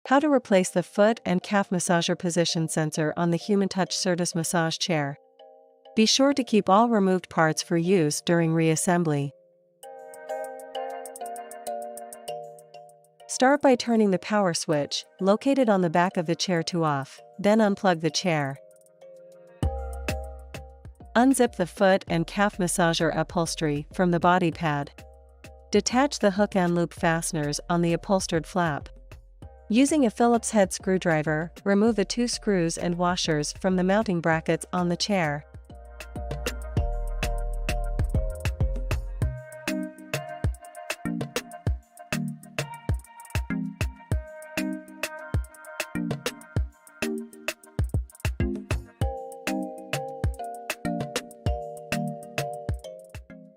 How to replace the foot and calf massager position sensor on the Human Touch Certus massage chair. Be sure to keep all removed parts for use during reassembly. Start by turning the power switch, located on the back of the chair, to off, then unplug the chair. Unzip the foot and calf massager upholstery from the body pad. Detach the hook and loop fasteners on the upholstered flap. Using a Phillips head screwdriver, remove the 2 screws and washers from the mounting brackets on the chair.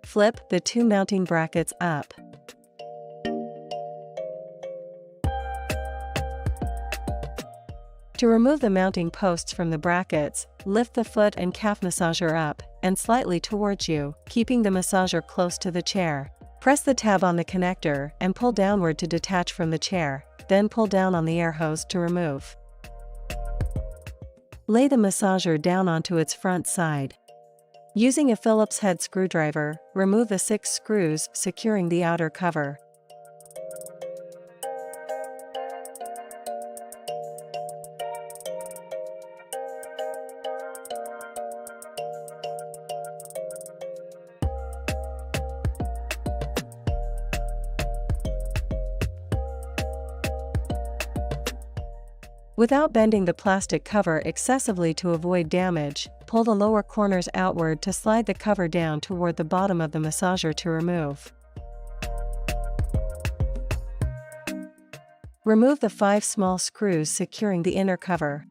Flip the 2 mounting brackets up. To remove the mounting posts from the brackets, lift the foot and calf massager up and slightly towards you, keeping the massager close to the chair. Press the tab on the connector and pull downward to detach from the chair, then pull down on the air hose to remove. Lay the massager down onto its front side. Using a Phillips head screwdriver, remove the 6 screws securing the outer cover. Without bending the plastic cover excessively to avoid damage, pull the lower corners outward to slide the cover down toward the bottom of the massager to remove. Remove the 5 small screws securing the inner cover.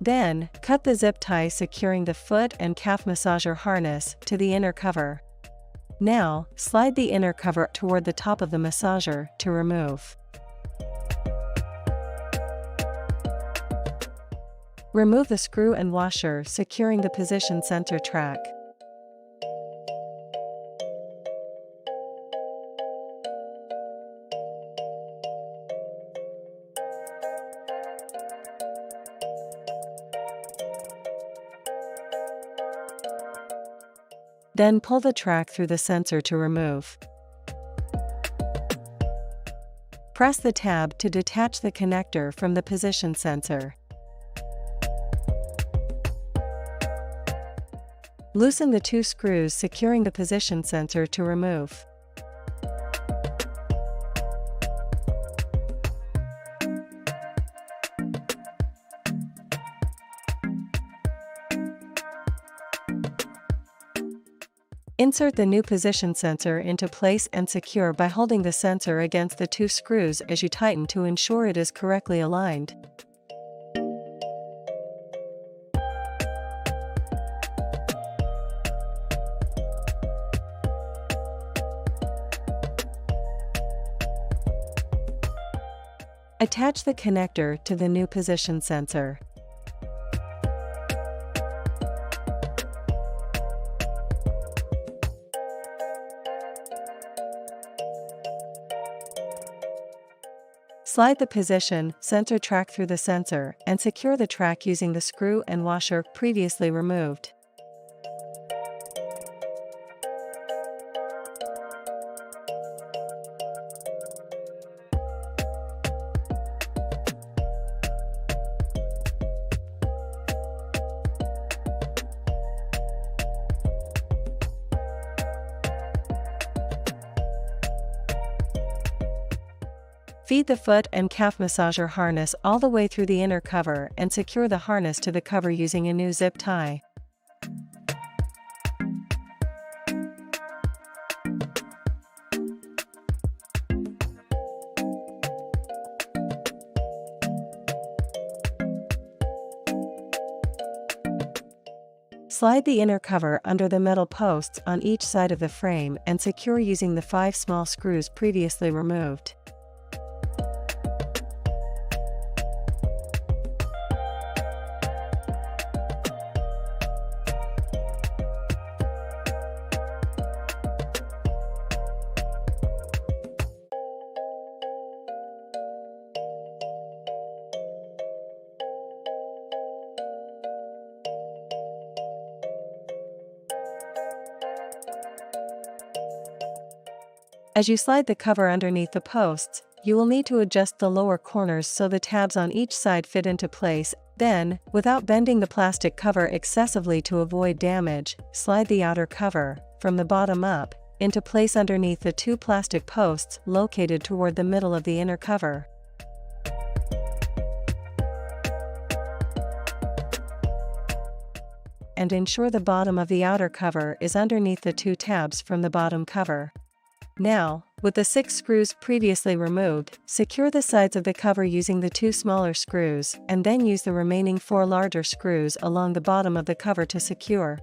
Then, cut the zip tie securing the foot and calf massager harness to the inner cover. Now, slide the inner cover toward the top of the massager to remove. Remove the screw and washer securing the position sensor track. Then pull the track through the sensor to remove. Press the tab to detach the connector from the position sensor. Loosen the 2 screws securing the position sensor to remove. Insert the new position sensor into place and secure by holding the sensor against the 2 screws as you tighten to ensure it is correctly aligned. Attach the connector to the new position sensor. Slide the position sensor track through the sensor and secure the track using the screw and washer previously removed. Feed the foot and calf massager harness all the way through the inner cover and secure the harness to the cover using a new zip tie. Slide the inner cover under the metal posts on each side of the frame and secure using the 5 small screws previously removed. As you slide the cover underneath the posts, you will need to adjust the lower corners so the tabs on each side fit into place. Then, without bending the plastic cover excessively to avoid damage, slide the outer cover, from the bottom up, into place underneath the two plastic posts located toward the middle of the inner cover. And ensure the bottom of the outer cover is underneath the two tabs from the bottom cover. Now, with the 6 screws previously removed, secure the sides of the cover using the 2 smaller screws, and then use the remaining 4 larger screws along the bottom of the cover to secure.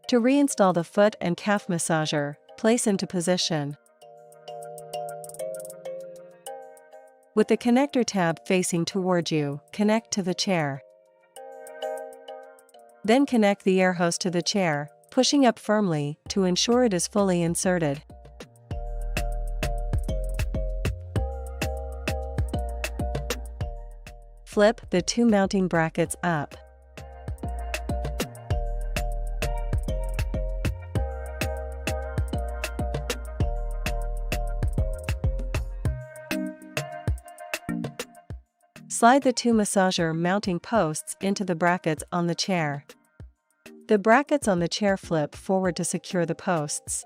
To reinstall the foot and calf massager, place into position. With the connector tab facing toward you, connect to the chair. Then connect the air hose to the chair, pushing up firmly to ensure it is fully inserted. Flip the 2 mounting brackets up. Slide the 2 massager mounting posts into the brackets on the chair. The brackets on the chair flip forward to secure the posts.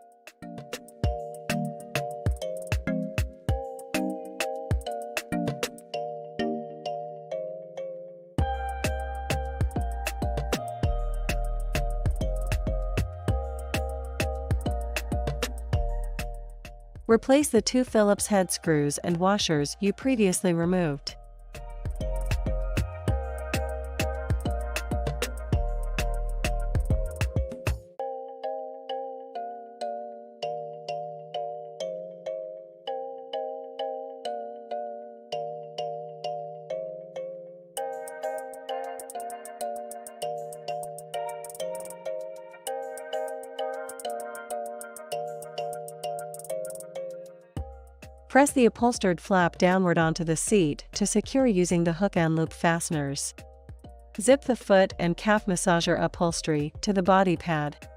Replace the 2 Phillips head screws and washers you previously removed. Press the upholstered flap downward onto the seat to secure using the hook and loop fasteners. Zip the foot and calf massager upholstery to the body pad.